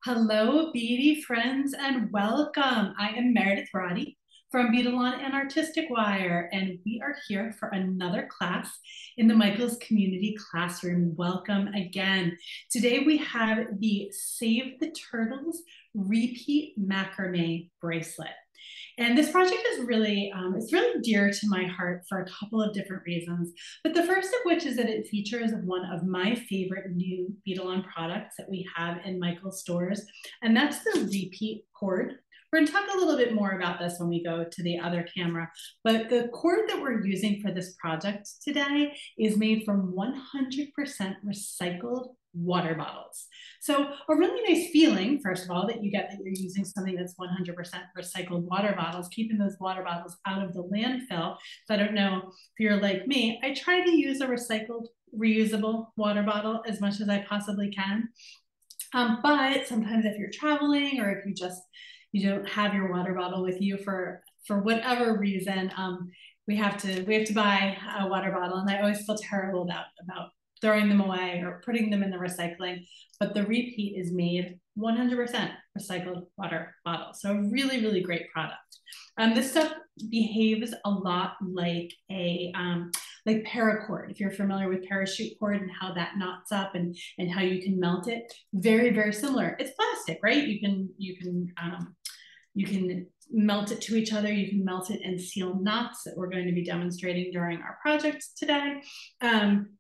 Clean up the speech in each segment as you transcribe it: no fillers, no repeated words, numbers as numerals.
Hello, beauty friends, and welcome. I am Meredith Roddy from Beadalon and Artistic Wire, and we are here for another class in the Michaels Community Classroom. Welcome again. Today we have the Save the Turtles RePEat Macrame Bracelet. And this project is really, it's really dear to my heart for a couple of different reasons. But the first of which is that it features one of my favorite new Beadalon products that we have in Michael's stores, and that's the RePEat cord. We're gonna talk a little bit more about this when we go to the other camera, but the cord that we're using for this project today is made from 100% recycled water bottles. So a really nice feeling, first of all, that you get that you're using something that's 100% recycled water bottles, keeping those water bottles out of the landfill. So I don't know if you're like me, I try to use a recycled, reusable water bottle as much as I possibly can. But sometimes if you're traveling or if you don't have your water bottle with you for whatever reason, we have to buy a water bottle, and I always feel terrible about throwing them away or putting them in the recycling. But the RePEat is made 100% recycled water bottle. So a really, really great product. This stuff behaves a lot like a like paracord. If you're familiar with parachute cord and how that knots up and how you can melt it, very, very similar. It's plastic, right? You can melt it to each other. You can melt it and seal knots that we're going to be demonstrating during our project today.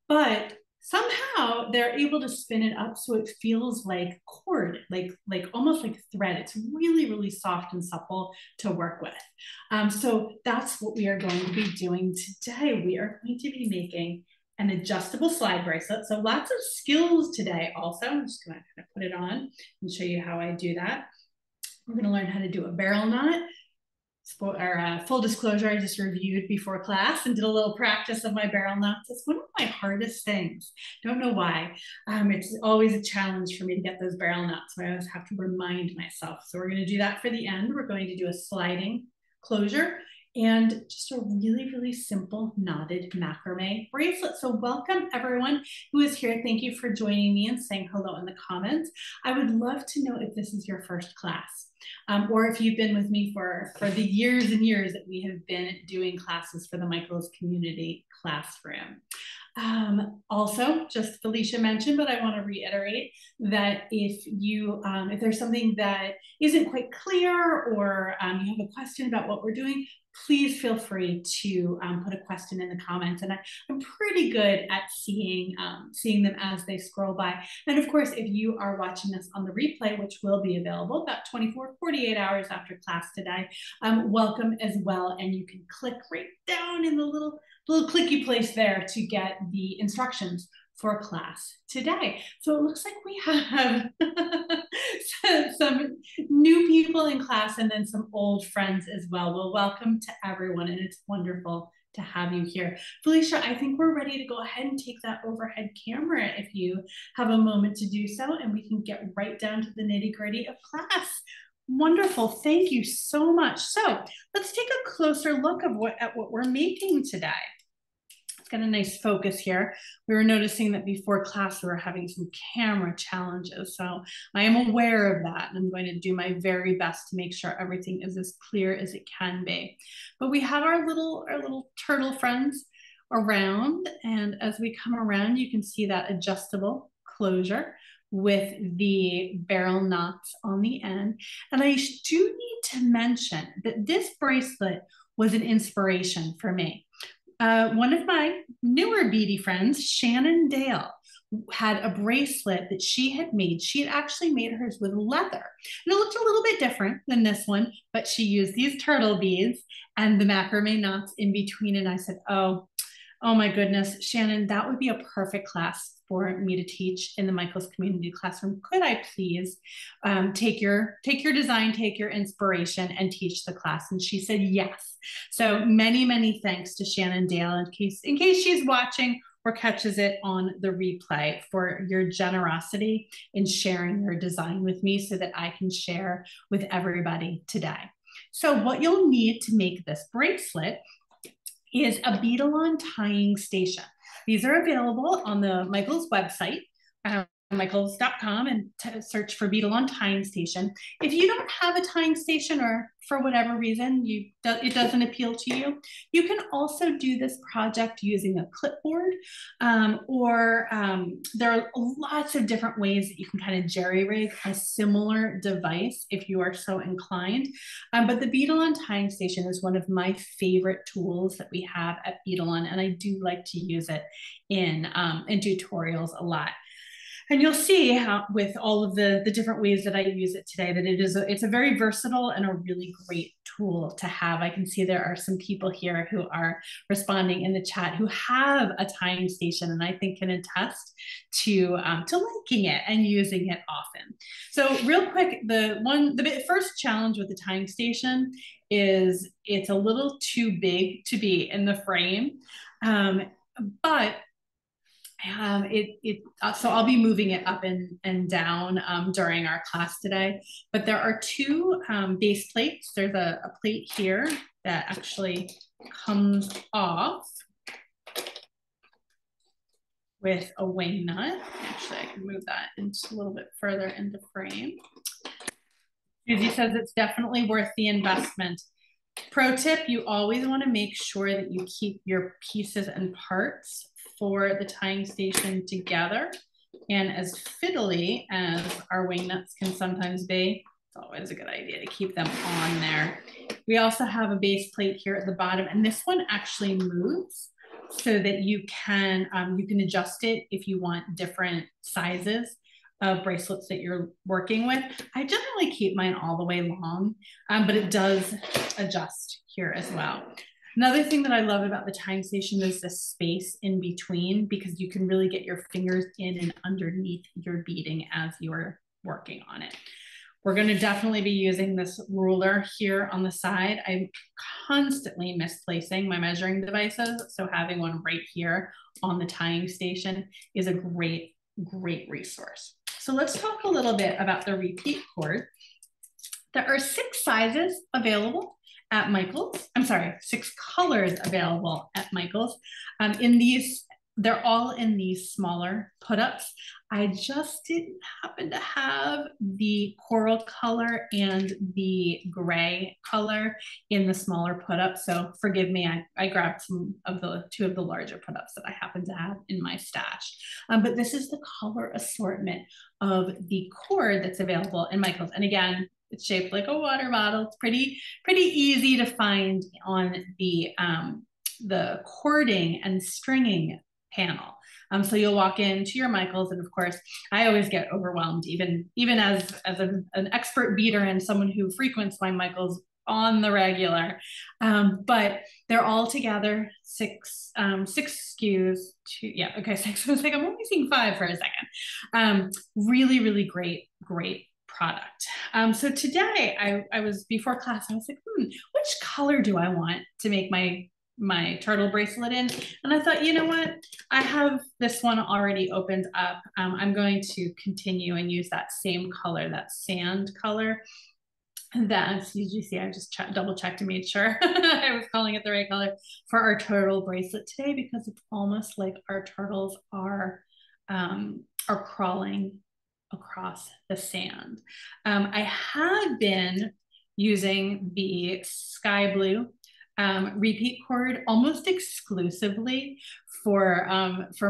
But somehow they're able to spin it up so it feels like cord, like almost like thread. It's really, really soft and supple to work with. So that's what we are going to be doing today. We are going to be making an adjustable slide bracelet. So lots of skills today also. I'm just going to kind of put it on and show you how I do that. We're going to learn how to do a barrel knot. Full disclosure, I just reviewed before class and did a little practice of my barrel knots. It's one of my hardest things. Don't know why. It's always a challenge for me to get those barrel knots, so I always have to remind myself. So we're going to do that for the end. We're going to do a sliding closure and just a really, really simple knotted macrame bracelet. So welcome everyone who is here. Thank you for joining me and saying hello in the comments. I would love to know if this is your first class. Or if you've been with me for the years and years that we have been doing classes for the Michaels Community Classroom. Also, just Felicia mentioned, but I want to reiterate that if there's something that isn't quite clear or you have a question about what we're doing, please feel free to put a question in the comments. And I'm pretty good at seeing them as they scroll by. And of course, if you are watching this on the replay, which will be available about 48 hours after class today, welcome as well. And you can click right down in the little clicky place there to get the instructions for class today. So it looks like we have some new people in class and then some old friends as well. Well, welcome to everyone, and it's wonderful to have you here. Felicia, I think we're ready to go ahead and take that overhead camera if you have a moment to do so, and we can get right down to the nitty-gritty of class. Wonderful, thank you so much. So let's take a closer look at what we're making today. Got a nice focus here. We were noticing that before class we were having some camera challenges, so I am aware of that, and I'm going to do my very best to make sure everything is as clear as it can be. But we have our little turtle friends around, and as we come around, you can see that adjustable closure with the barrel knots on the end. And I do need to mention that this bracelet was an inspiration for me. One of my newer beady friends, Shannon Dale, had a bracelet that she had made. She had actually made hers with leather. And it looked a little bit different than this one, but she used these turtle beads and the macrame knots in between. And I said, oh my goodness, Shannon, that would be a perfect class for me to teach in the Michaels Community Classroom. Could I please take your design, take your inspiration, and teach the class? And she said yes. So many, many thanks to Shannon Dale in case she's watching or catches it on the replay, for your generosity in sharing your design with me so that I can share with everybody today. So what you'll need to make this bracelet is a Beadalon Tying Station. These are available on the Michaels website. michaels.com and search for Beadalon Tying Station. If you don't have a tying station, or for whatever reason it doesn't appeal to you, you can also do this project using a clipboard, or there are lots of different ways that you can kind of jerry-rig a similar device if you are so inclined. But the Beadalon Tying Station is one of my favorite tools that we have at Beadalon, and I do like to use it in tutorials a lot. And you'll see how, with all of the different ways that I use it today, that it's a very versatile and a really great tool to have. I can see there are some people here who are responding in the chat who have a tying station, and I think can attest to liking it and using it often. So real quick, the first challenge with the tying station is it's a little too big to be in the frame, but so I'll be moving it up and down during our class today. But there are two base plates. There's a plate here that actually comes off with a wing nut. Actually, I can move that a little bit further into frame. Susie says it's definitely worth the investment. Pro tip, you always want to make sure that you keep your pieces and parts for the tying station together. And as fiddly as our wing nuts can sometimes be, it's always a good idea to keep them on there. We also have a base plate here at the bottom, and this one actually moves so that you can adjust it if you want different sizes of bracelets that you're working with. I generally keep mine all the way long, but it does adjust here as well. Another thing that I love about the tying station is the space in between, because you can really get your fingers in and underneath your beading as you're working on it. We're going to definitely be using this ruler here on the side. I'm constantly misplacing my measuring devices, so having one right here on the tying station is a great resource. So let's talk a little bit about the RePEat cord. There are 6 sizes available at Michaels. I'm sorry, 6 colors available at Michaels. They're all in these smaller put-ups. I just didn't happen to have the coral color and the gray color in the smaller put-up, so forgive me, I grabbed two of the larger put-ups that I happen to have in my stash. But this is the color assortment of the cord that's available in Michaels. And again, it's shaped like a water bottle. It's pretty easy to find on the cording and stringing panel. So you'll walk into your Michaels, and of course, I always get overwhelmed, even as an expert beader and someone who frequents my Michaels on the regular. But they're all together 6 SKUs. 6. I was like, I'm only seeing 5 for a second. Really great product. So today I was, before class, I was like, which color do I want to make my turtle bracelet in? And I thought, you know what? I have this one already opened up. I'm going to continue and use that same color, that sand color. That, as you see, I just double checked and made sure I was calling it the right color for our turtle bracelet today, because it's almost like our turtles are crawling across the sand. I had been using the sky blue RePEat cord almost exclusively for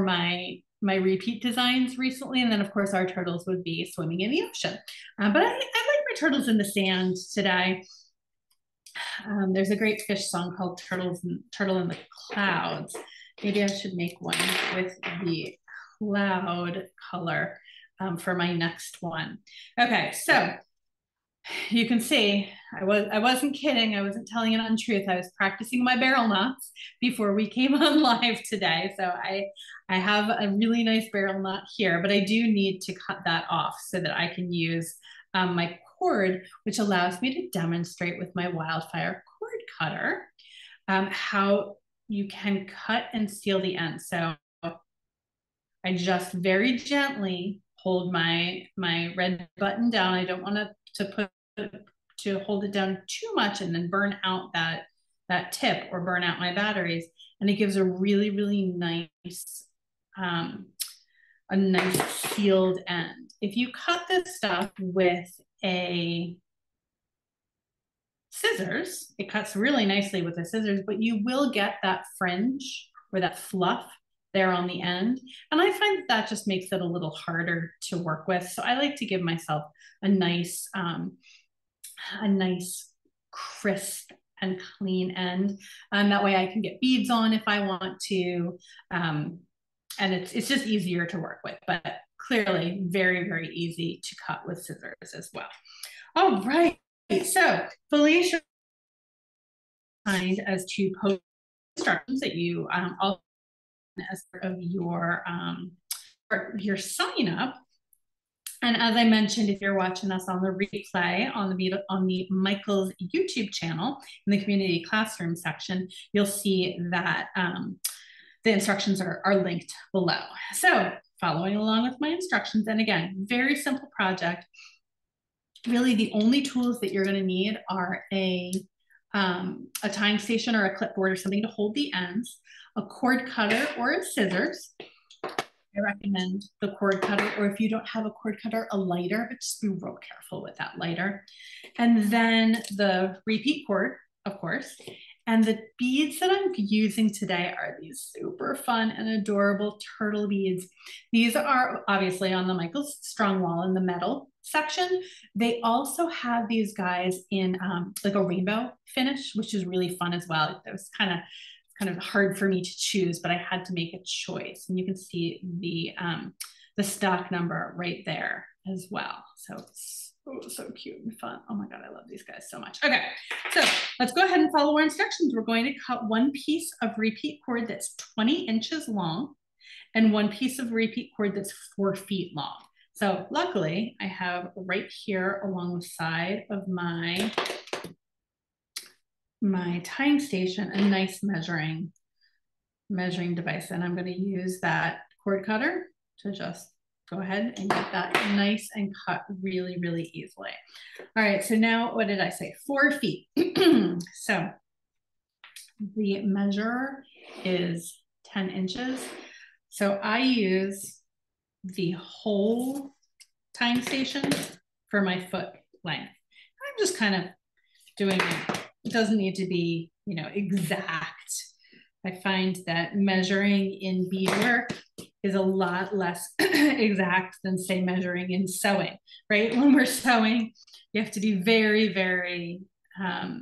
my RePEat designs recently, and then of course our turtles would be swimming in the ocean. But I like my turtles in the sand today. There's a great fish song called Turtle in the Clouds. Maybe I should make one with the cloud color for my next one. Okay, so you can see I wasn't kidding. I wasn't telling an untruth. I was practicing my barrel knots before we came on live today. So I have a really nice barrel knot here, but I do need to cut that off so that I can use my cord, which allows me to demonstrate with my WildFire cord cutter how you can cut and seal the end. So I just very gently hold my red button down. I don't want to hold it down too much and then burn out that tip or burn out my batteries. And it gives a really nice a nice sealed end. If you cut this stuff with a scissors, it cuts really nicely with the scissors, but you will get that fringe or that fluff there on the end. And I find that just makes it a little harder to work with. So I like to give myself a nice crisp and clean end. That way I can get beads on if I want to. And it's just easier to work with, but clearly very, very easy to cut with scissors as well. All right. So Felicia as to post instructions that you all as part of your sign up. And as I mentioned, if you're watching us on the replay on the Michael's YouTube channel in the community classroom section, you'll see that the instructions are linked below. So following along with my instructions, and again, very simple project. Really, the only tools that you're going to need are a tying station or a clipboard or something to hold the ends, a cord cutter or a scissors. I recommend the cord cutter, or if you don't have a cord cutter, a lighter, but just be real careful with that lighter. And then the RePEat cord, of course. And the beads that I'm using today are these super fun and adorable turtle beads. These are obviously on the Michael's Strong Wall in the metal section. They also have these guys in like a rainbow finish, which is really fun as well. It was kind of hard for me to choose, but I had to make a choice. And you can see the stock number right there as well. So it's so cute and fun. Oh my God, I love these guys so much. Okay, so let's go ahead and follow our instructions. We're going to cut one piece of RePEat cord that's 20 inches long and one piece of RePEat cord that's 4 feet long. So luckily I have right here along the side of my tying station a nice measuring device, and I'm going to use that cord cutter to just go ahead and get that nice and cut really, really easily. All right, so now what did I say? 4 feet. So the measure is 10 inches. So I use the whole tying station for my foot length. I'm just kind of doing it. It doesn't need to be, exact. I find that measuring in beadwork is a lot less exact than, say, measuring in sewing, right? When we're sewing, you have to be very, very,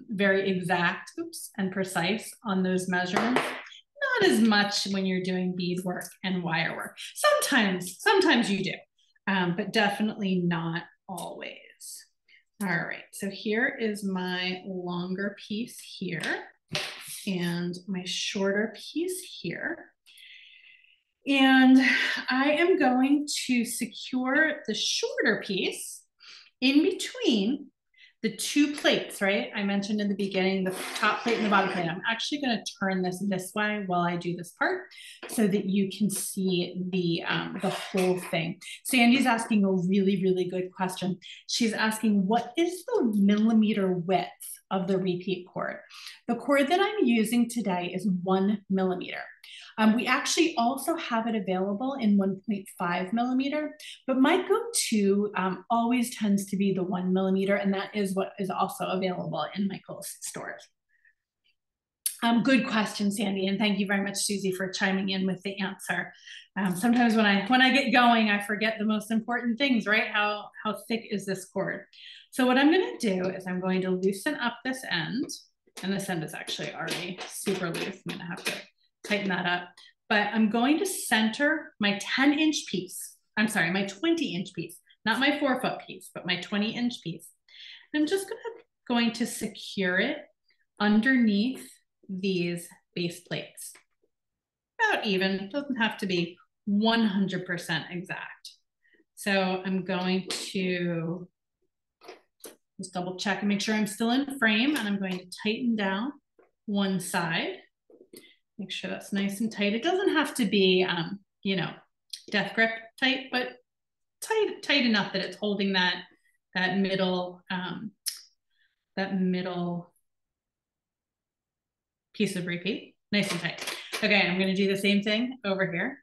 very exact, and precise on those measurements. Not as much when you're doing beadwork and wire work. Sometimes you do, but definitely not always. All right, so here is my longer piece here and my shorter piece here. And I am going to secure the shorter piece in between the 2 plates, right? I mentioned in the beginning, the top plate and the bottom plate. I'm actually going to turn this way while I do this part so that you can see the whole thing. Sandy's asking a really, really good question. She's asking, what is the millimeter width of the RePEat cord? The cord that I'm using today is 1 millimeter. We actually also have it available in 1.5 millimeter, but my go-to always tends to be the 1 millimeter, and that is what is also available in Michael's stores. Good question, Sandy, and thank you very much, Susie, for chiming in with the answer. Sometimes when I get going, I forget the most important things, right? How thick is this cord? So what I'm going to do is I'm going to loosen up this end, and this end is actually already super loose. I'm going to have to tighten that up, but I'm going to center my 10-inch piece. I'm sorry, my 20-inch piece, not my 4-foot piece, but my 20-inch piece. I'm just going to secure it underneath these base plates. About even, it doesn't have to be 100% exact. So I'm going to just double check and make sure I'm still in frame, and I'm going to tighten down one side. Make sure that's nice and tight. It doesn't have to be, death grip tight, but tight enough that it's holding that middle piece of RePEat nice and tight. Okay, I'm going to do the same thing over here.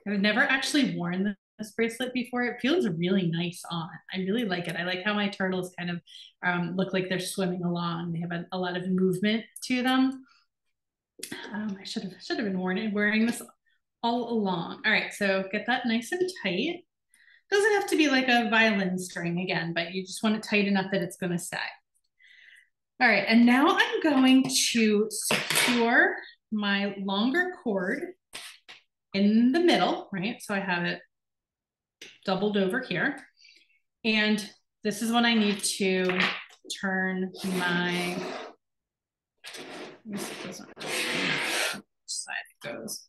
I've never actually worn this bracelet before. It feels really nice on. I really like it. I like how my turtles kind of look like they're swimming along. They have a lot of movement to them. I should have been wearing this all along. All right, so get that nice and tight. Doesn't have to be like a violin string again, but you just want it tight enough that it's going to stay. All right, and now I'm going to secure my longer cord in the middle, right? So I have it doubled over here. And this is when I need to turn my, which side it goes.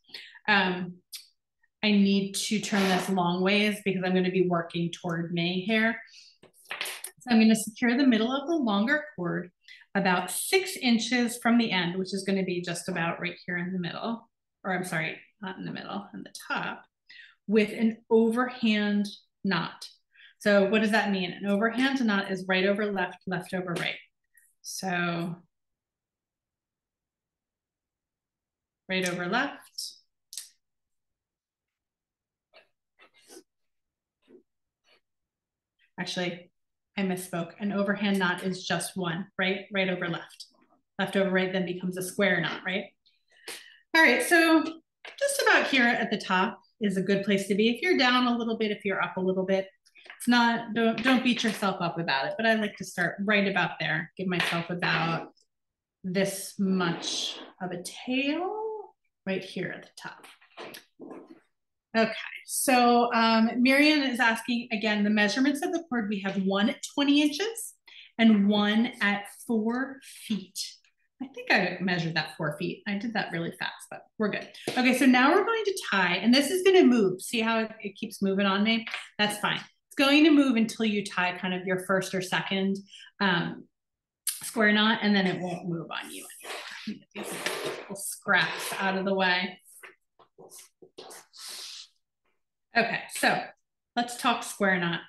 I need to turn this long ways because I'm going to be working toward me here. So I'm going to secure the middle of the longer cord about 6 inches from the end, which is going to be just about right here in the middle, or I'm sorry, not in the middle, in the top, with an overhand knot. So what does that mean? An overhand knot is right over left, left over right. So right over left. Actually, I misspoke. An overhand knot is just one, right? Right over left. Left over right then becomes a square knot, right? All right, so just about here at the top is a good place to be. If you're down a little bit, if you're up a little bit, it's not, don't beat yourself up about it, but I like to start right about there. Give myself about this much of a tail right here at the top. Okay, so Marianne is asking again, the measurements of the cord, we have one at 20 inches and one at 4 feet. I think I measured that 4 feet. I did that really fast, but we're good. Okay, so now we're going to tie, and this is gonna move. See how it keeps moving on me? That's fine. It's going to move until you tie kind of your first or second square knot, and then it won't move on you anymore. Get these little scraps out of the way. Okay, so let's talk square knot.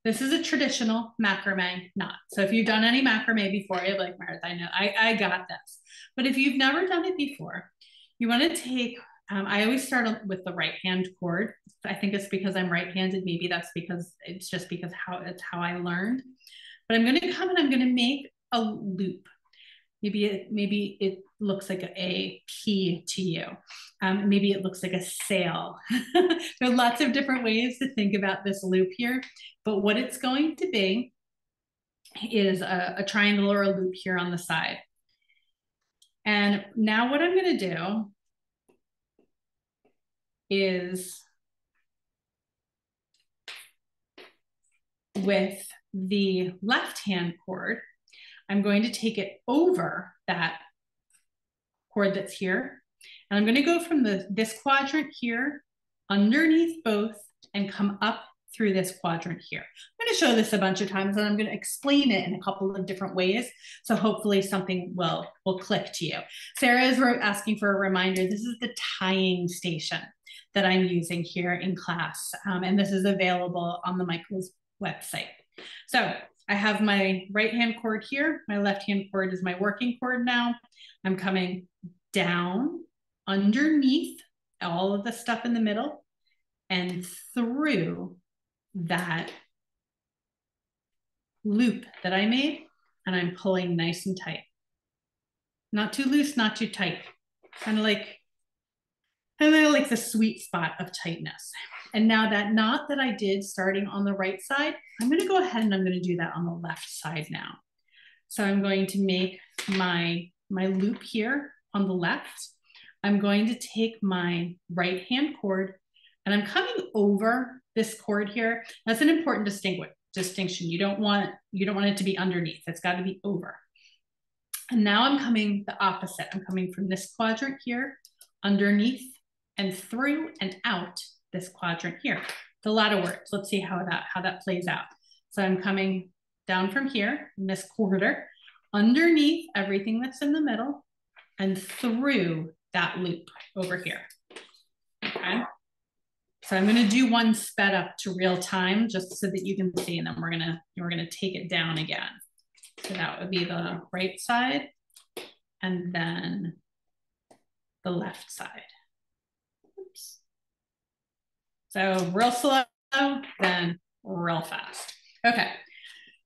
This is a traditional macrame knot. So if you've done any macrame before, you're like, Meredith, I know, I got this. But if you've never done it before, you want to take, I always start with the right hand cord. I think it's because I'm right-handed. Maybe that's because it's just because it's how I learned. But I'm going to come and I'm going to make a loop. Maybe it looks like a P to you. Maybe it looks like a sail. There are lots of different ways to think about this loop here, but what it's going to be is a triangle or a loop here on the side. And now what I'm going to do is with the left hand cord, I'm going to take it over that cord that's here. And I'm going to go from this quadrant here underneath both and come up through this quadrant here. I'm going to show this a bunch of times and I'm going to explain it in a couple of different ways. So hopefully something will click to you. Sarah is asking for a reminder. This is the tying station that I'm using here in class. And this is available on the Michael's website. So I have my right hand cord here. My left hand cord is my working cord now. I'm coming down underneath all of the stuff in the middle and through that loop that I made, and I'm pulling nice and tight. Not too loose, not too tight. Kind of like the sweet spot of tightness. And now that knot that I did starting on the right side, I'm going to go ahead and I'm going to do that on the left side now. So I'm going to make my loop here on the left. I'm going to take my right hand cord and I'm coming over this cord here. That's an important distinction. You don't want it to be underneath. It's got to be over. And now I'm coming the opposite. I'm coming from this quadrant here, underneath and through and out this quadrant here. It's a lot of words. Let's see how that plays out. So I'm coming down from here in this quarter, underneath everything that's in the middle and through that loop over here. Okay. So I'm going to do one sped up to real time just so that you can see, and then we're going to take it down again. So that would be the right side and then the left side. Oops. So real slow, then real fast. Okay.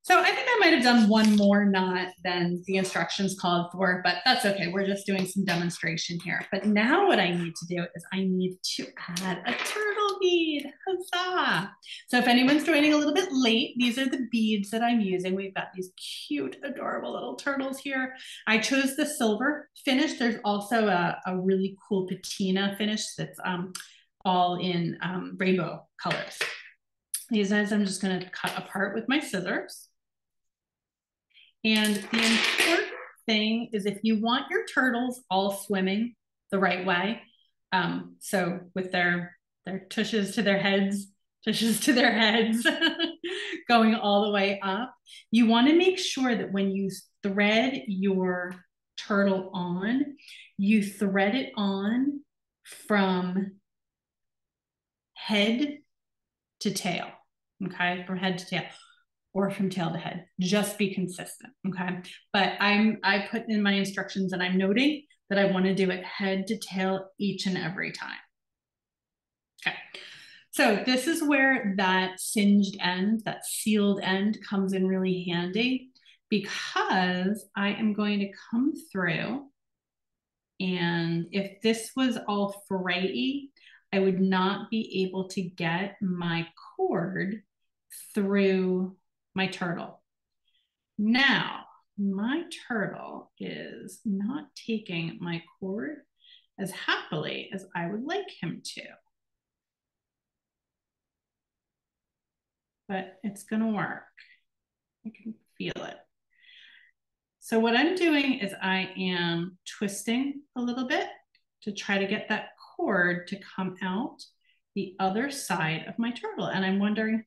So I think I might have done one more knot than the instructions called for, but that's okay. We're just doing some demonstration here. But now what I need to do is I need to add a turtle bead. Huzzah! So if anyone's joining a little bit late, these are the beads that I'm using. We've got these cute, adorable little turtles here. I chose the silver finish. There's also a really cool patina finish that's all in rainbow colors. These guys I'm just going to cut apart with my scissors. And the important thing is if you want your turtles all swimming the right way, so with their tushes to their heads, going all the way up, you want to make sure that when you thread your turtle on, you thread it on from head to tail, okay, from head to tail. Or from tail to head, just be consistent, okay? But I put in my instructions and I'm noting that I wanna do it head to tail each and every time. Okay, so this is where that singed end, that sealed end comes in really handy because I am going to come through, and if this was all frayy, I would not be able to get my cord through my turtle. Now, my turtle is not taking my cord as happily as I would like him to. But it's gonna work. I can feel it. So what I'm doing is I am twisting a little bit to try to get that cord to come out the other side of my turtle. And I'm wondering,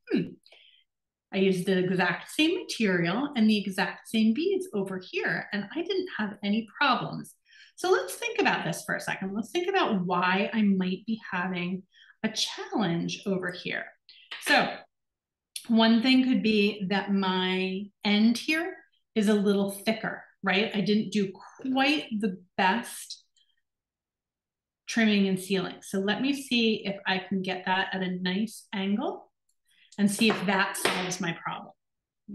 I used the exact same material and the exact same beads over here, and I didn't have any problems. So let's think about this for a second. Let's think about why I might be having a challenge over here. So one thing could be that my end here is a little thicker, right? I didn't do quite the best trimming and sealing. So let me see if I can get that at a nice angle and see if that solves my problem,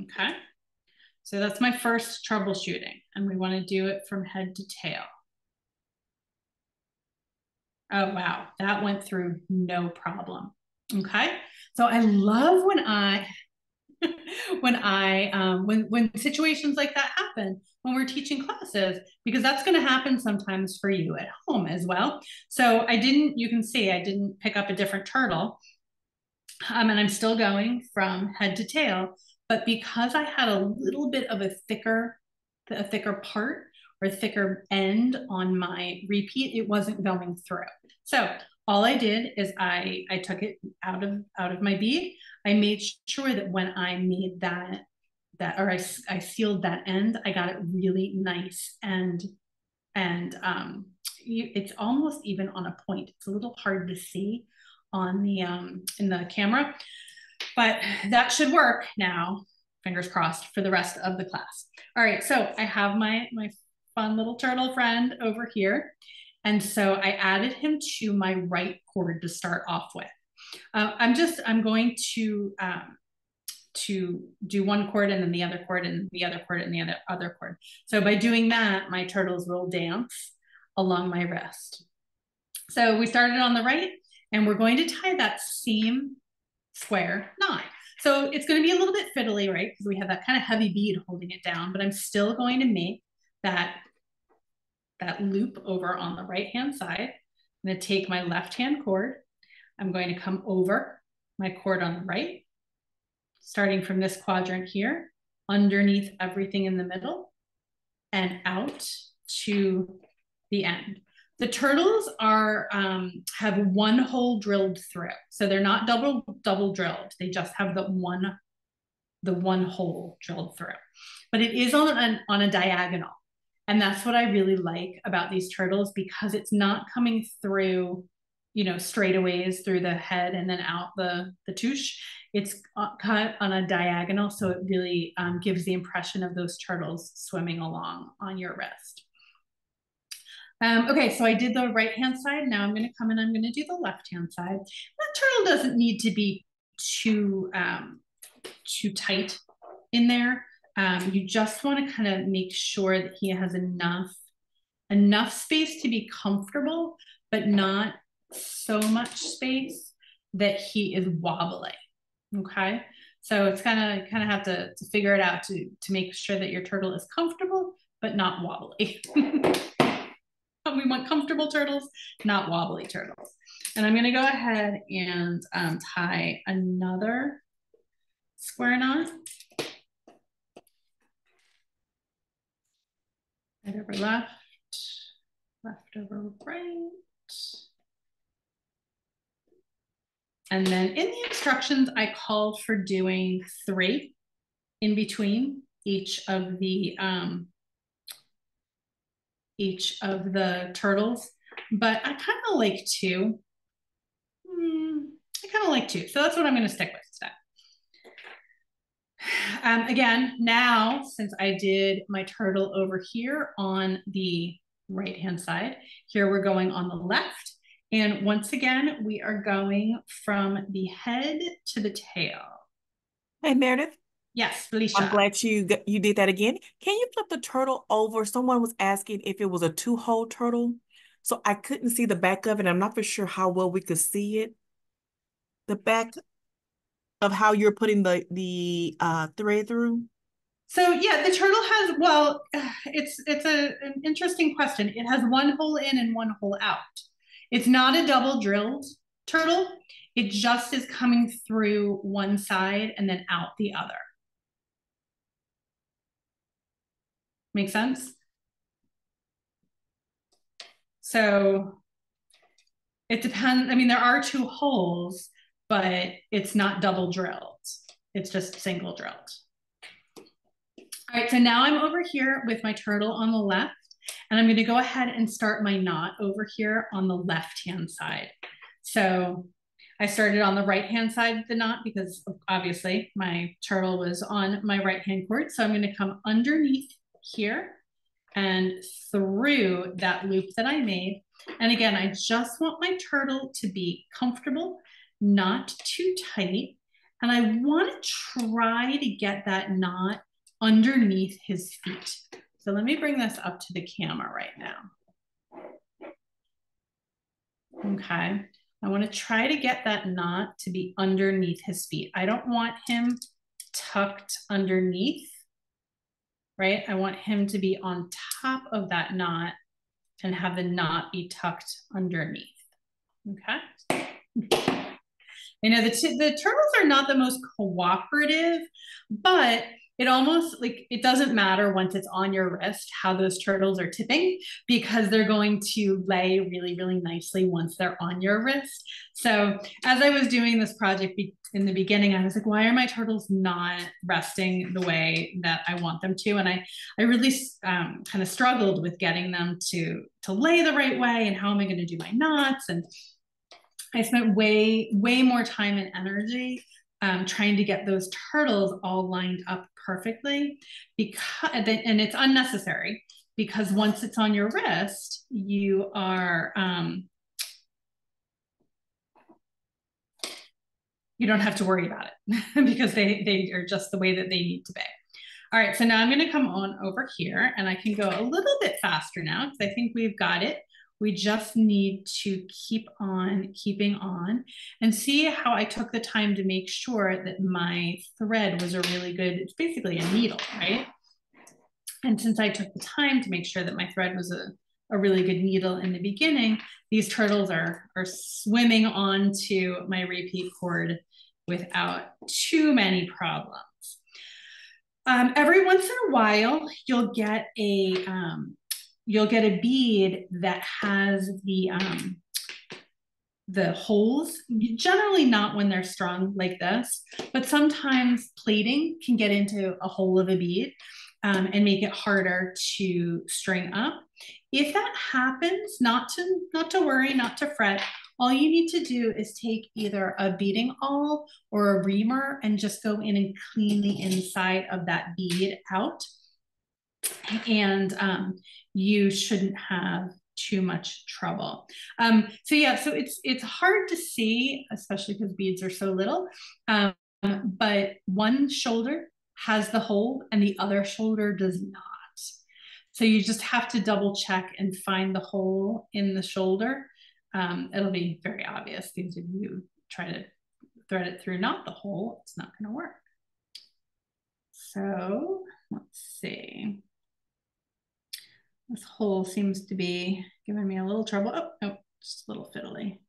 okay? So that's my first troubleshooting, and we wanna do it from head to tail. Oh, wow, that went through no problem, okay? So I love when situations like that happen when we're teaching classes, because that's going to happen sometimes for you at home as well. So you can see I didn't pick up a different turtle, and I'm still going from head to tail, but because I had a little bit of a thicker part or a thicker end on my RePEat, it wasn't going through. So all I did is I took it out of my bead. I made sure that when I made I sealed that end, I got it really nice and it's almost even on a point. It's a little hard to see on the in the camera, but that should work now, fingers crossed, for the rest of the class. All right, so I have my fun little turtle friend over here, and so I added him to my right cord to start off with. I'm going to do one cord and then the other cord and the other cord and the other cord. So by doing that, my turtles will dance along my wrist. So we started on the right, and we're going to tie that same square knot. So it's going to be a little bit fiddly, right? Because we have that kind of heavy bead holding it down, but I'm still going to make that loop over on the right-hand side. I'm going to take my left-hand cord. I'm going to come over my cord on the right, starting from this quadrant here, underneath everything in the middle, and out to the end. The turtles have one hole drilled through, so they're not double drilled. They just have the one hole drilled through, but it is on a diagonal, and that's what I really like about these turtles, because it's not coming through, straightaways through the head and then out the touche. It's cut on a diagonal, so it really gives the impression of those turtles swimming along on your wrist. Okay, so I did the right-hand side. Now I'm going to come and I'm going to do the left-hand side. That turtle doesn't need to be too tight in there. You just want to kind of make sure that he has enough space to be comfortable, but not so much space that he is wobbling. Okay, so it's kind of have to figure it out to make sure that your turtle is comfortable but not wobbly. We want comfortable turtles, not wobbly turtles. And I'm going to go ahead and tie another square knot. Right over left, left over right. And then in the instructions, I called for doing 3 in between each of the turtles, but I kind of like 2. I kind of like 2, so that's what I'm going to stick with today. Again, now since I did my turtle over here on the right-hand side, here we're going on the left. And once again, we are going from the head to the tail. Hey, Meredith. Yes, Felicia. I'm glad you did that again. Can you flip the turtle over? Someone was asking if it was a 2-hole turtle. So I couldn't see the back of it. I'm not for sure how well we could see it. The back of how you're putting the thread through. So yeah, the turtle has, well, it's an interesting question. It has 1 hole in and 1 hole out. It's not a double drilled turtle. It just is coming through one side and then out the other. Make sense? So it depends. I mean, there are 2 holes, but it's not double drilled. It's just single drilled. All right, so now I'm over here with my turtle on the left, and I'm going to go ahead and start my knot over here on the left-hand side. So I started on the right-hand side of the knot because obviously my turtle was on my right-hand cord. So I'm going to come underneath here and through that loop that I made. And again, I just want my turtle to be comfortable, not too tight. And I want to try to get that knot underneath his feet. So let me bring this up to the camera right now. Okay, I want to try to get that knot to be underneath his feet. I don't want him tucked underneath, right? I want him to be on top of that knot and have the knot be tucked underneath. Okay. You know, the turtles are not the most cooperative, but it almost like it doesn't matter once it's on your wrist how those turtles are tipping, because they're going to lay really, really nicely once they're on your wrist. So as I was doing this project in the beginning, I was like, why are my turtles not resting the way that I want them to? And I really kind of struggled with getting them to lay the right way, and how am I going to do my knots? And I spent way more time and energy trying to get those turtles all lined up perfectly, and it's unnecessary, because once it's on your wrist, you are you don't have to worry about it because they are just the way that they need to be. All right, so now I'm going to come on over here, and I can go a little bit faster now because I think we've got it. We just need to keep on keeping on, and see how I took the time to make sure that my thread was a really good, it's basically a needle, right? And since I took the time to make sure that my thread was a really good needle in the beginning, these turtles are swimming onto my RePEat cord without too many problems. Every once in a while, you'll get a bead that has the holes, generally not when they're strung like this, but sometimes plating can get into a hole of a bead and make it harder to string up. If that happens, not to worry, not to fret. All you need to do is take either a beading awl or a reamer and just go in and clean the inside of that bead out. And you shouldn't have too much trouble. So yeah, so it's hard to see, especially because beads are so little, but one shoulder has the hole and the other shoulder does not. So you just have to double check and find the hole in the shoulder. It'll be very obvious. These of you try to thread it through not the hole, it's not going to work. So let's see. This hole seems to be giving me a little trouble. Oh, no, just a little fiddly.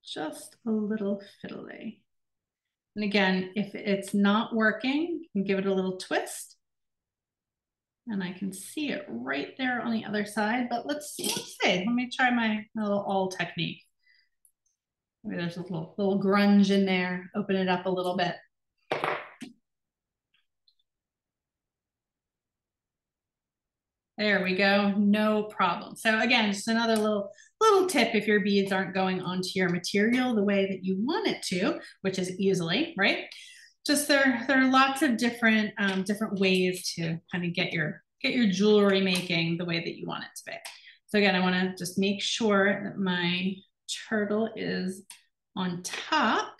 Just a little fiddly. And again, if it's not working, you can give it a little twist. And I can see it right there on the other side, but let's see. Let me try my little awl technique. Maybe there's a little grunge in there. Open it up a little bit. There we go, no problem. So again, just another little tip if your beads aren't going onto your material the way that you want it to, which is easily, right? Just there are lots of different ways to kind of get your jewelry making the way that you want it to be. So again, I want to just make sure that my turtle is on top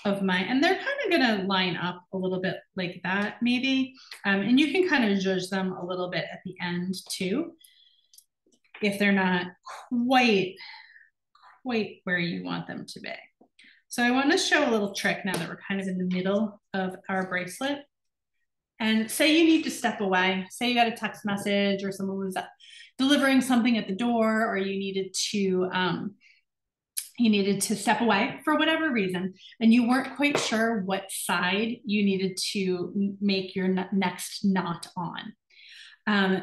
of my, and they're kind of going to line up a little bit like that maybe. And you can kind of judge them a little bit at the end too, if they're not quite where you want them to be. So I want to show a little trick now that we're kind of in the middle of our bracelet. And say you need to step away, say you got a text message or someone was delivering something at the door, or you needed to step away for whatever reason, and you weren't quite sure what side you needed to make your next knot on.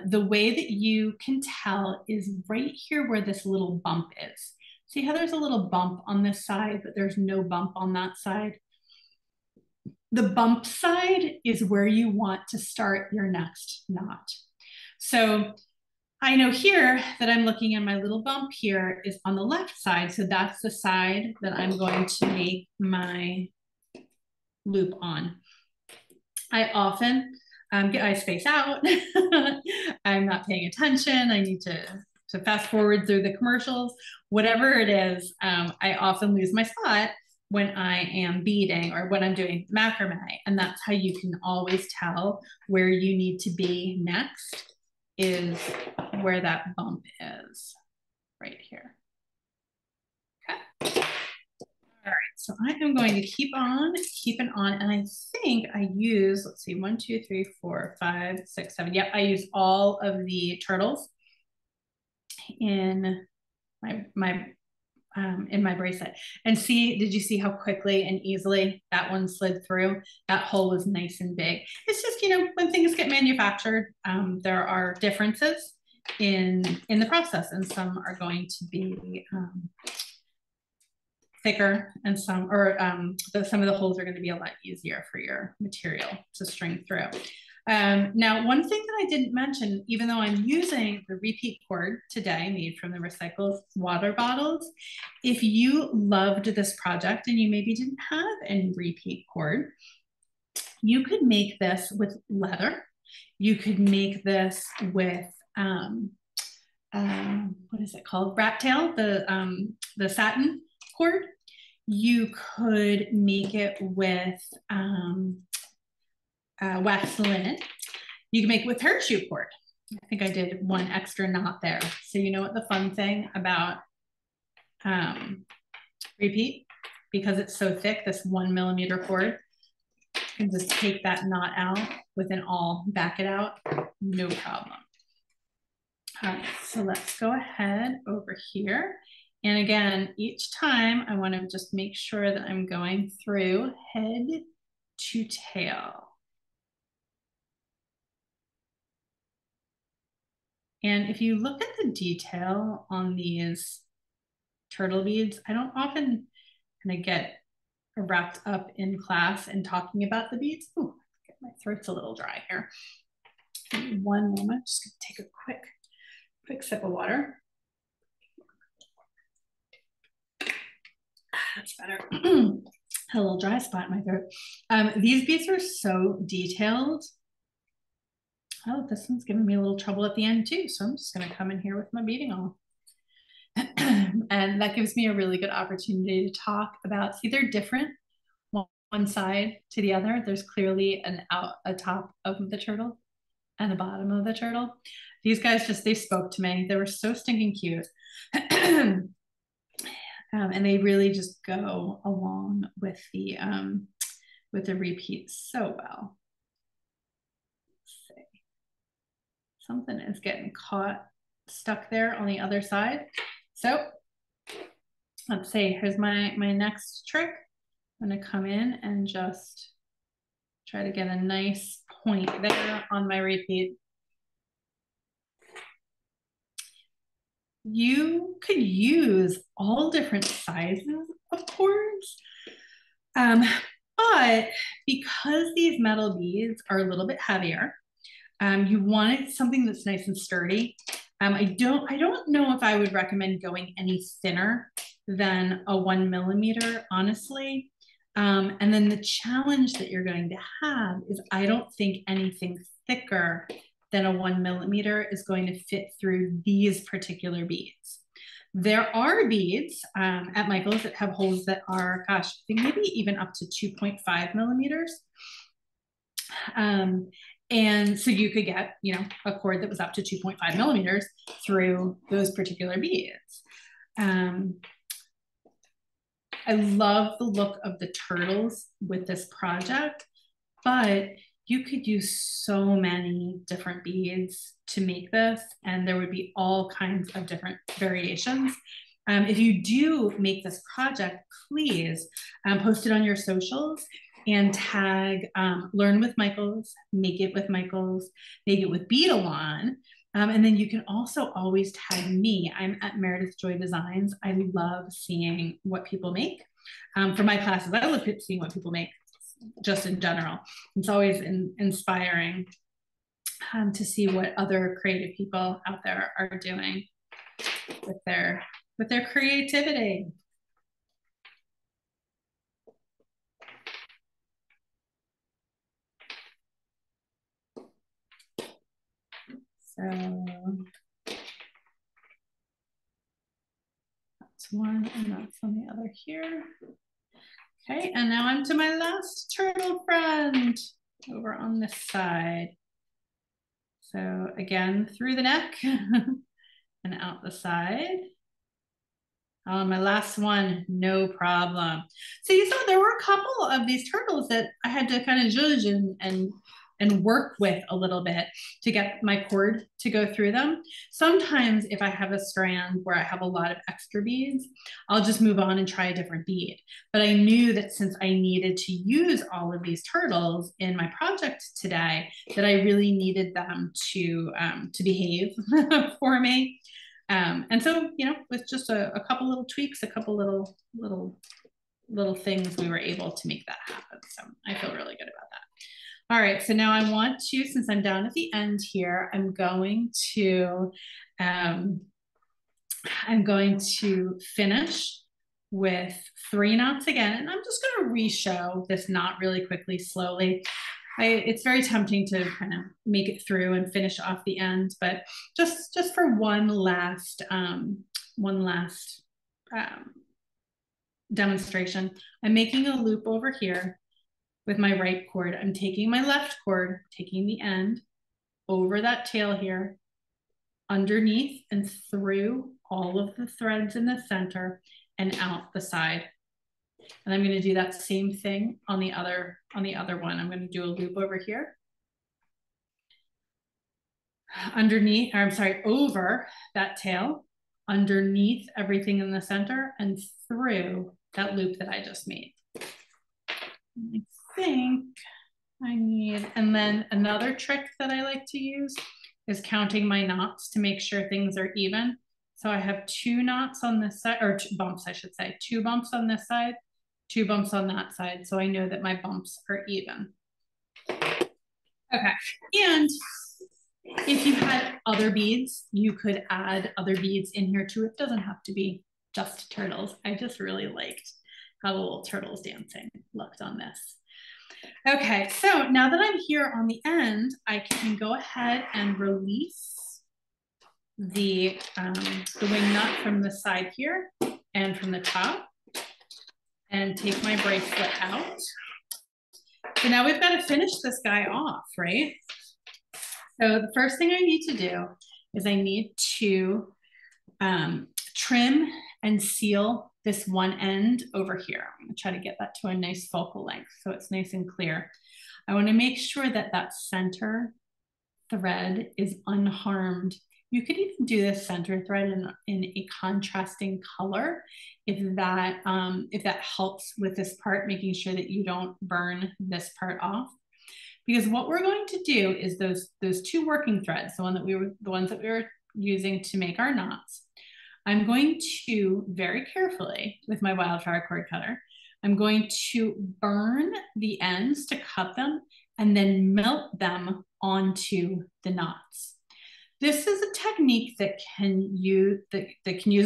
The way that you can tell is right here where this little bump is. See how there's a little bump on this side, but there's no bump on that side? The bump side is where you want to start your next knot. So I know here that I'm looking at my little bump here is on the left side. So that's the side that I'm going to make my loop on. I often get my space out. I'm not paying attention. I need to fast forward through the commercials, whatever it is. I often lose my spot when I am beading or when I'm doing macrame. And that's how you can always tell where you need to be next, is where that bump is, right here. Okay. All right, so I am going to keep on keeping on. And I think I use, let's see, 1, 2, 3, 4, 5, 6, 7. Yep, I use all of the turtles in my bracelet. And see, did you see how quickly and easily that one slid through? That hole was nice and big. It's just, you know, when things get manufactured, there are differences in the process, and some are going to be thicker, and some of the holes are going to be a lot easier for your material to string through. Now, one thing that I didn't mention, even though I'm using the RePEat cord today made from the recycled water bottles, if you loved this project and you maybe didn't have any RePEat cord, you could make this with leather. You could make this with, what is it called? Rat tail, the satin cord. You could make it with wax linen. You can make it with parachute cord. I think I did one extra knot there. So you know what the fun thing about RePEat, because it's so thick, this 1 millimeter cord, you can just take that knot out with an awl, back it out, no problem. All right, so let's go ahead over here. And again, each time I want to just make sure that I'm going through head to tail. And if you look at the detail on these turtle beads, I don't often kind of get wrapped up in class and talking about the beads. Ooh, my throat's a little dry here. One moment, just gonna take a quick sip of water. That's better. A little dry spot in my throat. These beads are so detailed. Oh, this one's giving me a little trouble at the end too. So I'm just gonna come in here with my beading on. And that gives me a really good opportunity to talk about, see, they're different one side to the other. There's clearly a top of the turtle and a bottom of the turtle. These guys they spoke to me. They were so stinking cute. And they really just go along with the RePEat so well. Let's see. Something is getting stuck there on the other side. So let's see, here's my next trick. I'm gonna come in and just try to get a nice point there on my RePEat. You could use all different sizes of cords, but because these metal beads are a little bit heavier, you wanted something that's nice and sturdy. I don't know if I would recommend going any thinner than a 1 millimeter, honestly. And then the challenge that you're going to have is I don't think anything thicker than a 1 millimeter is going to fit through these particular beads. There are beads at Michael's that have holes that are, gosh, I think maybe even up to 2.5 millimeters. And so you could get, a cord that was up to 2.5 millimeters through those particular beads. I love the look of the turtles with this project, but you could use so many different beads to make this, and there would be all kinds of different variations. If you do make this project, please post it on your socials and tag Learn with Michaels, Make It with Michaels, Make It with Beadalon. And then you can also always tag me. I'm at Meredith Joy Designs. I love seeing what people make. For my classes, I love seeing what people make just in general. It's always inspiring to see what other creative people out there are doing with their creativity. So that's one, and that's on the other here. Okay, and now I'm to my last turtle friend over on this side. So again, through the neck and out the side. On my last one, no problem. So you saw there were a couple of these turtles that I had to kind of judge and work with a little bit to get my cord to go through them. Sometimes if I have a strand where I have a lot of extra beads, I'll just move on and try a different bead. But I knew that since I needed to use all of these turtles in my project today, that I really needed them to behave for me. And so, with just a couple little tweaks, a couple little things, we were able to make that happen. So I feel really good about that. All right, so now I want to, since I'm down at the end here, I'm going to finish with 3 knots again, and I'm just going to re-show this knot really quickly, slowly. It's very tempting to kind of make it through and finish off the end, but just for one last demonstration, I'm making a loop over here with my right cord. I'm taking my left cord, taking the end over that tail here, underneath and through all of the threads in the center and out the side. And I'm going to do that same thing on the other one. I'm going to do a loop over here, over that tail, underneath everything in the center, and through that loop that I just made. I think I need, and then another trick that I like to use is counting my knots to make sure things are even. So I have 2 knots on this side, or 2 bumps, I should say, 2 bumps on this side, 2 bumps on that side. So I know that my bumps are even. Okay, and if you had other beads, you could add other beads in here too. It doesn't have to be just turtles. I just really liked how the little turtles dancing looked on this. Okay, so now that I'm here on the end, I can go ahead and release the wing nut from the side here and from the top and take my bracelet out. So now we've got to finish this guy off, right? So the first thing I need to do is I need to trim and seal this one end over here. I'm going to try to get that to a nice focal length so it's nice and clear. I want to make sure that that center thread is unharmed. You could even do this center thread in a contrasting color if that helps with this part, making sure that you don't burn this part off. Because what we're going to do is those two working threads, the ones that we were using to make our knots, I'm going to very carefully with my WildFire cord cutter, I'm going to burn the ends to cut them and then melt them onto the knots. This is a technique that can use a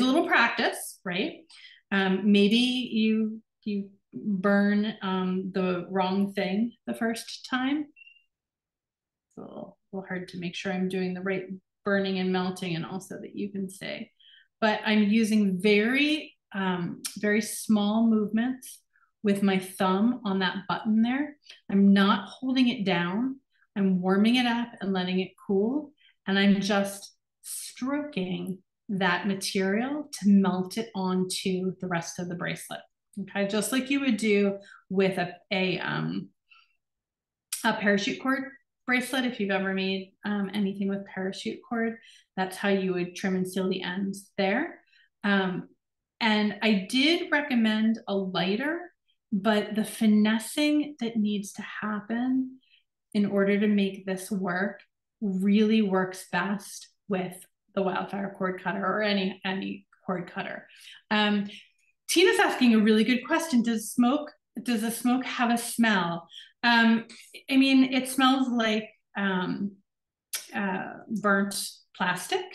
little practice, right? Maybe you burn the wrong thing the first time. It's a little hard to make sure I'm doing the right burning and melting, and also that you can say. But I'm using very small movements with my thumb on that button there. I'm not holding it down. I'm warming it up and letting it cool. And I'm just stroking that material to melt it onto the rest of the bracelet. Okay, just like you would do with a parachute cord bracelet. If you've ever made anything with parachute cord, that's how you would trim and seal the ends there. And I did recommend a lighter, but the finessing that needs to happen in order to make this work really works best with the WildFire cord cutter or any cord cutter. Tina's asking a really good question. Does the smoke have a smell? I mean, it smells like burnt plastic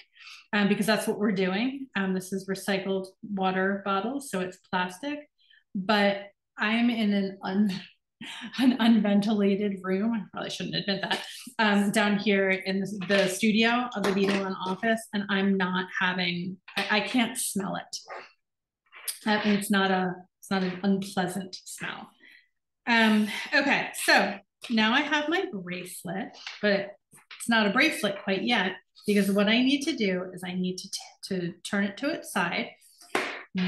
because that's what we're doing. This is recycled water bottles, so it's plastic. But I'm in an unventilated room. I probably shouldn't admit that. Down here in the studio of the Beadalon office, and I'm not having. I can't smell it. It's not an unpleasant smell. Okay, so now I have my bracelet, but it's not a bracelet quite yet, because what I need to do is I need to turn it to its side.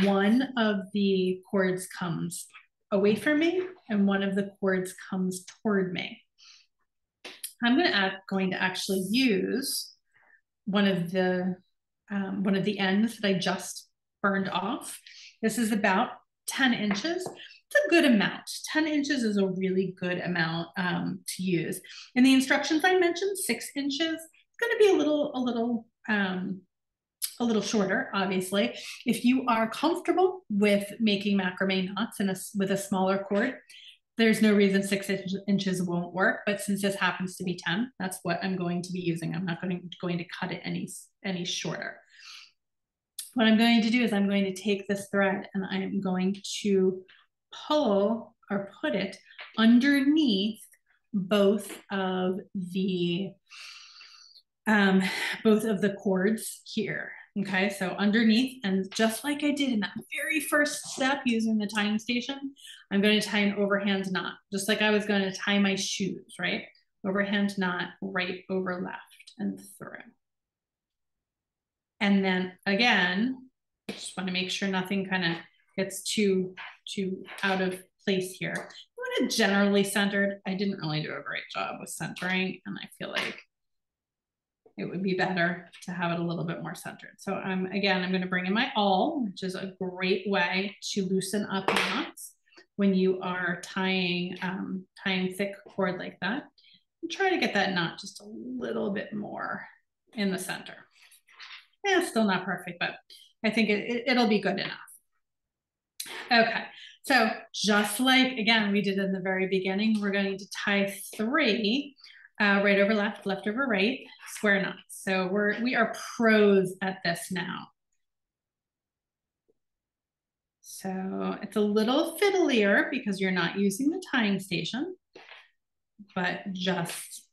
One of the cords comes away from me and one of the cords comes toward me. I'm going to actually use one of the ends that I just burned off. This is about 10 inches. It's a good amount. 10 inches is a really good amount to use. In the instructions I mentioned 6 inches. It's going to be a little shorter, obviously. If you are comfortable with making macrame knots with a smaller cord, there's no reason 6 inches won't work. But since this happens to be 10, that's what I'm going to be using. I'm not going to cut it any shorter. What I'm going to do is I'm going to take this thread and I'm going to pull or put it underneath both of the cords here. Okay, so underneath, and just like I did in that very first step using the tying station, I'm going to tie an overhand knot, just like I was going to tie my shoes, right? Overhand knot, right over left and through. And then again, I just want to make sure nothing kind of gets too out of place here. I want it generally centered. I didn't really do a great job with centering, and I feel like it would be better to have it a little bit more centered. So again, I'm going to bring in my awl, which is a great way to loosen up knots when you are tying thick cord like that. And try to get that knot just a little bit more in the center. Yeah, still not perfect, but I think it'll be good enough. Okay, so just like, again, we did in the very beginning, we're going to tie 3 right over left, left over right, square knots. So we are pros at this now. So it's a little fiddlier because you're not using the tying station, but just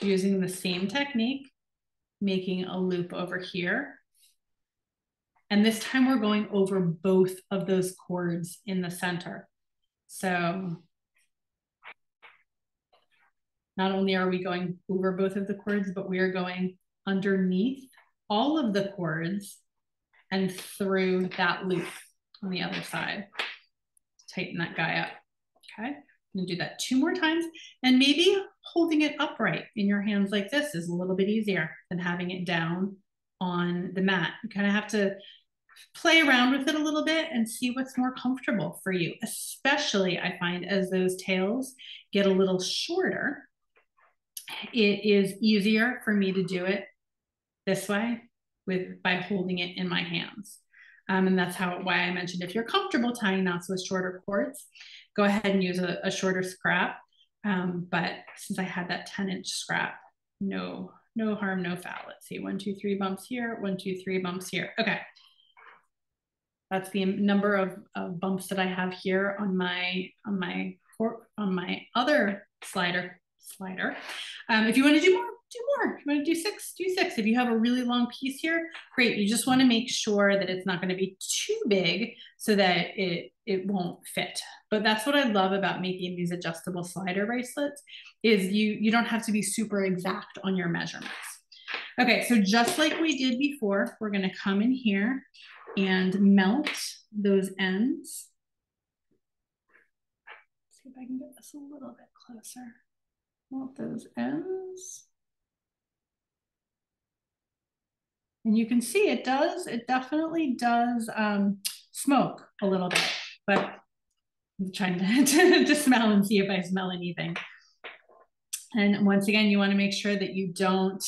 using the same technique, making a loop over here. And this time we're going over both of those cords in the center. So not only are we going over both of the cords, but we are going underneath all of the cords and through that loop on the other side. Tighten that guy up. Okay, I'm gonna do that 2 more times, and maybe holding it upright in your hands like this is a little bit easier than having it down on the mat. You kind of have to play around with it a little bit and see what's more comfortable for you, especially I find as those tails get a little shorter, it is easier for me to do it this way by holding it in my hands. And that's why I mentioned if you're comfortable tying knots with shorter cords, go ahead and use a shorter scrap. But since I had that 10-inch scrap, no harm, no foul. Let's see, 1, 2, 3 bumps here, 1, 2, 3 bumps here. Okay. That's the number of bumps that I have here on my other slider. If you want to do more, do more. If you want to do 6, do 6. If you have a really long piece here, great. You just want to make sure that it's not going to be too big so that it won't fit. But that's what I love about making these adjustable slider bracelets is you don't have to be super exact on your measurements. Okay, so just like we did before, we're going to come in here and melt those ends. Let's see if I can get this a little bit closer. Melt those ends. And you can see it definitely does smoke a little bit, but I'm trying to smell and see if I smell anything. And once again, you want to make sure that you don't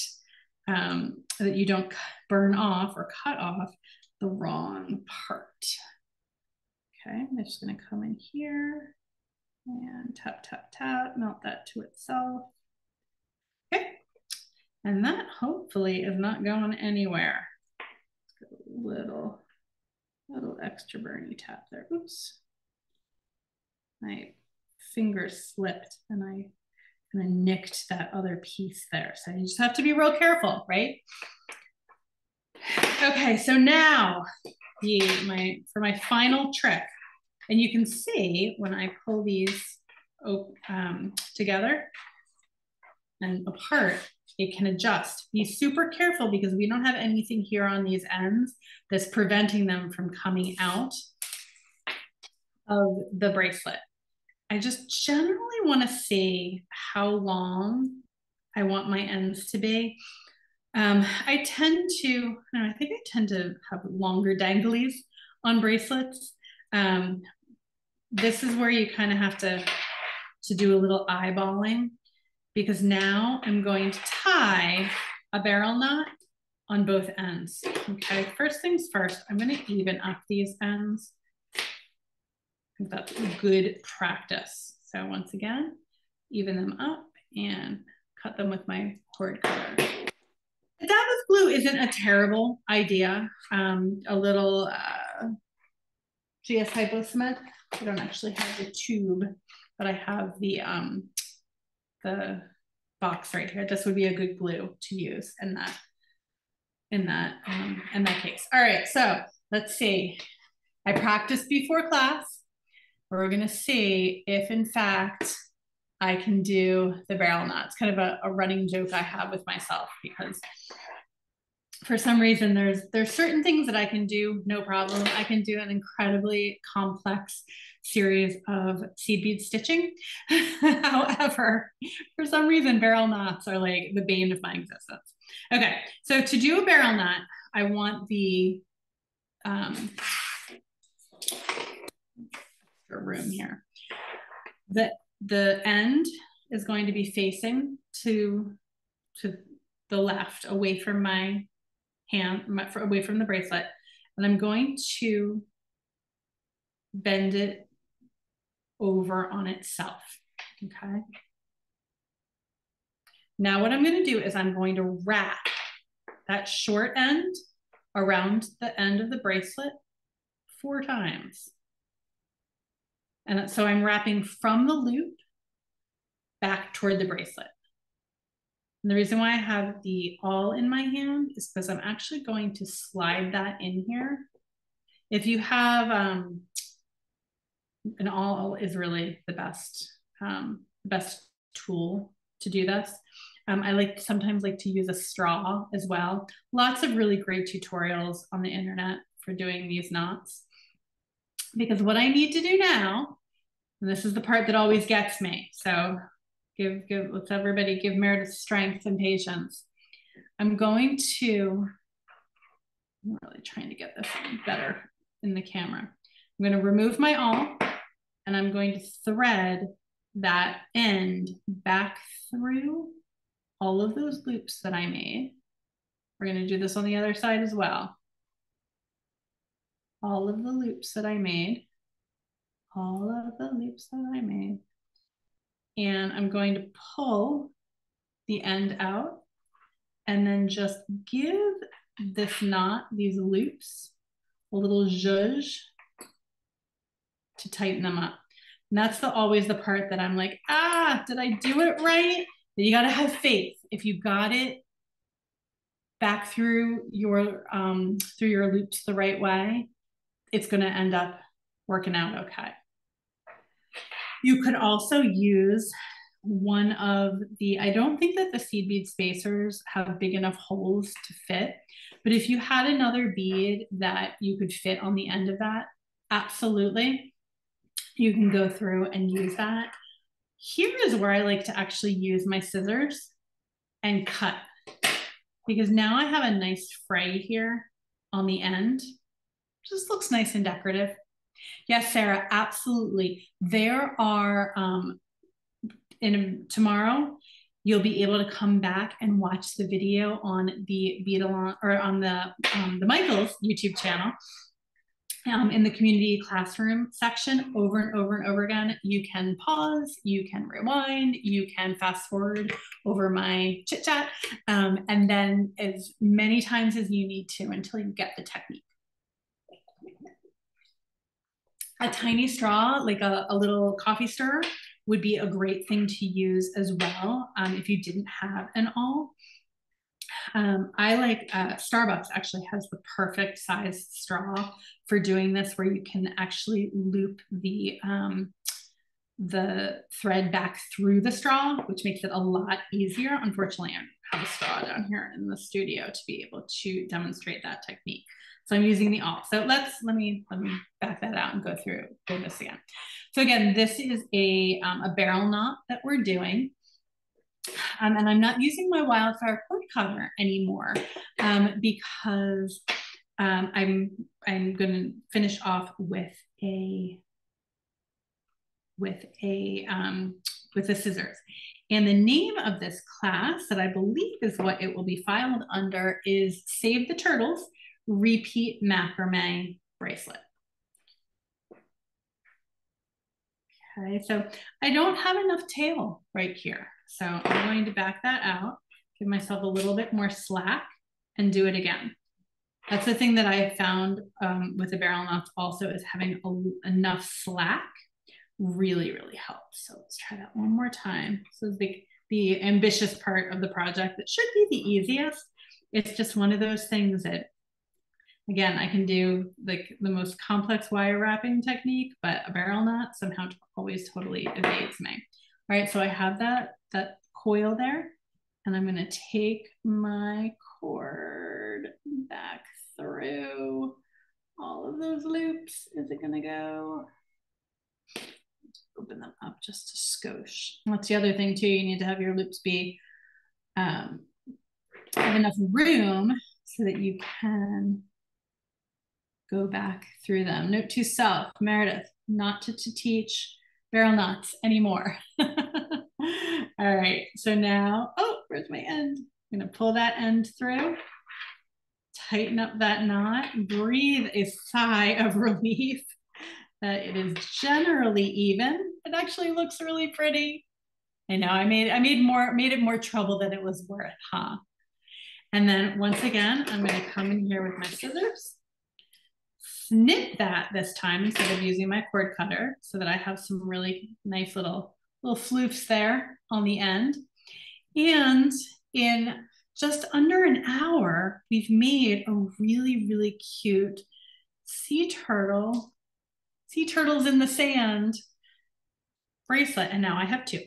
burn off or cut off the wrong part. Okay, I'm just going to come in here and tap, tap, tap, melt that to itself. Okay, and that hopefully is not going anywhere. Let's get a little extra burny tap there. Oops. My finger slipped and I kind of nicked that other piece there. So you just have to be real careful, right? Okay, so now for my final trick, and you can see when I pull these together and apart, it can adjust. Be super careful because we don't have anything here on these ends that's preventing them from coming out of the bracelet. I just generally want to see how long I want my ends to be. I think I tend to have longer danglies on bracelets. This is where you kind of have to do a little eyeballing, because now I'm going to tie a barrel knot on both ends. Okay, first things first, I'm going to even up these ends. I think that's good practice. So once again, even them up and cut them with my cord cutter. The dab with glue isn't a terrible idea. A little GS Hypo Cement. I don't actually have the tube, but I have the box right here. This would be a good glue to use in that case. All right, so let's see. I practiced before class. We're gonna see if in fact I can do the barrel knot. It's kind of a running joke I have with myself, because for some reason there's certain things that I can do no problem. I can do an incredibly complex series of seed bead stitching. However, for some reason barrel knots are like the bane of my existence. Okay, so to do a barrel knot, I want the room here. The end is going to be facing to the left, away from my hand, away from the bracelet, and I'm going to bend it over on itself. Okay. Now what I'm going to do is I'm going to wrap that short end around the end of the bracelet 4 times. And so I'm wrapping from the loop back toward the bracelet. And the reason why I have the awl in my hand is because I'm actually going to slide that in here. If you have an awl is really the best tool to do this. I sometimes like to use a straw as well. Lots of really great tutorials on the internet for doing these knots. Because what I need to do now, and this is the part that always gets me, so let's everybody give Meredith strength and patience. I'm really trying to get this better in the camera. I'm going to remove my awl and I'm going to thread that end back through all of those loops that I made. We're going to do this on the other side as well. All of the loops that I made, and I'm going to pull the end out and then just give this knot, these loops, a little zhuzh to tighten them up. And that's always the part that I'm like, did I do it right? You got to have faith. If you got it back through your loops the right way, it's going to end up working out okay. You could also use one of I don't think that the seed bead spacers have big enough holes to fit, but if you had another bead that you could fit on the end of that, absolutely, you can go through and use that. Here is where I like to actually use my scissors and cut, because now I have a nice fray here on the end. Just looks nice and decorative. Yes, Sarah, absolutely. There are, tomorrow, you'll be able to come back and watch the video on the Beadalon, or on the Michaels YouTube channel. In the community classroom section, over and over and over again. You can pause, you can rewind, you can fast forward over my chit chat, and then as many times as you need to until you get the technique. A tiny straw, like a little coffee stirrer, would be a great thing to use as well if you didn't have an awl. I like Starbucks actually has the perfect size straw for doing this, where you can actually loop the thread back through the straw, which makes it a lot easier. Unfortunately, I have a straw down here in the studio to be able to demonstrate that technique. So I'm using the awl. So let me back that out and go through this again. So again, this is a barrel knot that we're doing. And I'm not using my WildFire cord cutter anymore because I'm going to finish off with the scissors. And the name of this class, that I believe is what it will be filed under, is Save the Turtles, RePEat Macrame Bracelet. Okay, so I don't have enough tail right here. So I'm going to back that out, give myself a little bit more slack, and do it again. That's the thing that I have found with the barrel knots also, is having enough slack really, really helps. So let's try that one more time. So the ambitious part of the project that should be the easiest. It's just one of those things that, again, I can do like the most complex wire wrapping technique, but a barrel knot somehow always totally evades me. All right, so I have that coil there, and I'm gonna take my cord back through all of those loops. Is it gonna go? Open them up just a skosh. That's the other thing too, you need to have your loops be have enough room so that you can go back through them. Note to self, Meredith, not to teach barrel knots anymore. All right, so now, where's my end? I'm gonna pull that end through, tighten up that knot, breathe a sigh of relief that it is generally even. It actually looks really pretty. I know I made it more trouble than it was worth, huh? And then once again, I'm gonna come in here with my scissors, snip that this time instead of using my cord cutter, so that I have some really nice little little floofs there on the end. And in just under an hour, we've made a really, really cute sea turtles in the sand bracelet. And now I have two.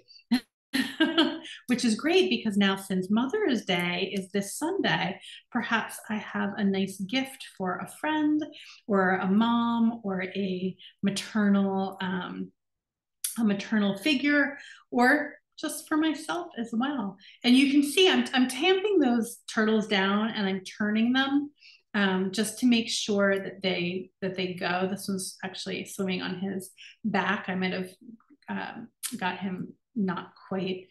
Which is great because now, since Mother's Day is this Sunday, perhaps I have a nice gift for a friend or a mom or a maternal figure, or just for myself as well. And you can see I'm tamping those turtles down and I'm turning them just to make sure that they go. This one's actually swimming on his back. I might have got him not quite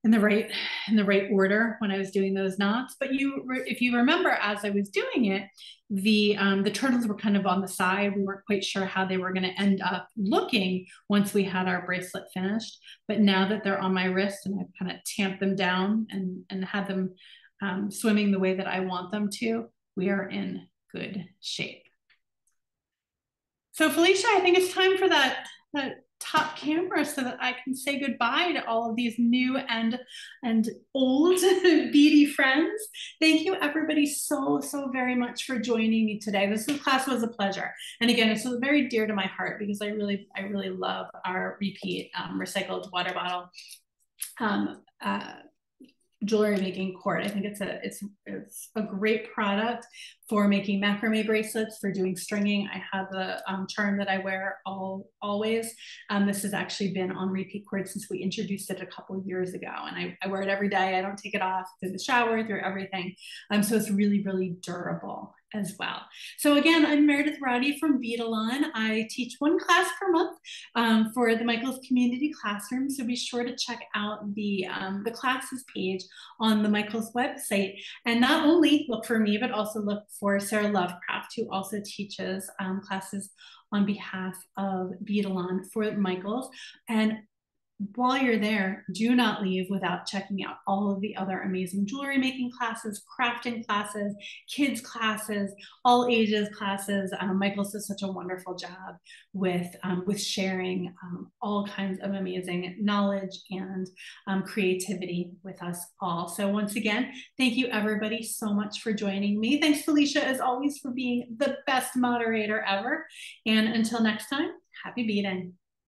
in the right order when I was doing those knots. But if you remember, as I was doing it, the turtles were kind of on the side. We weren't quite sure how they were going to end up looking once we had our bracelet finished. But now that they're on my wrist and I've kind of tamped them down and had them swimming the way that I want them to, we are in good shape. So Felicia, I think it's time for that top camera so that I can say goodbye to all of these new and old beady friends. Thank you everybody so very much for joining me today. This class was a pleasure. And again, it's very dear to my heart because I really love our RePEat recycled water bottle jewelry making cord. I think it's a great product for making macrame bracelets, for doing stringing. I have a charm that I wear always. This has actually been on RePEat cord since we introduced it a couple of years ago, and I wear it every day. I don't take it off through the shower, through everything. So it's really durable as well. So again, I'm Meredith Rowdy from Beadalon. I teach one class per month for the Michaels Community Classroom. So be sure to check out the classes page on the Michaels website. And not only look for me, but also look for Sarah Lovecraft, who also teaches classes on behalf of Beadalon for Michaels. And while you're there, do not leave without checking out all of the other amazing jewelry making classes, crafting classes, kids classes, all ages classes. Michaels does such a wonderful job with sharing all kinds of amazing knowledge and creativity with us all. So once again, thank you everybody so much for joining me. Thanks Felicia, as always, for being the best moderator ever. And until next time, happy beading.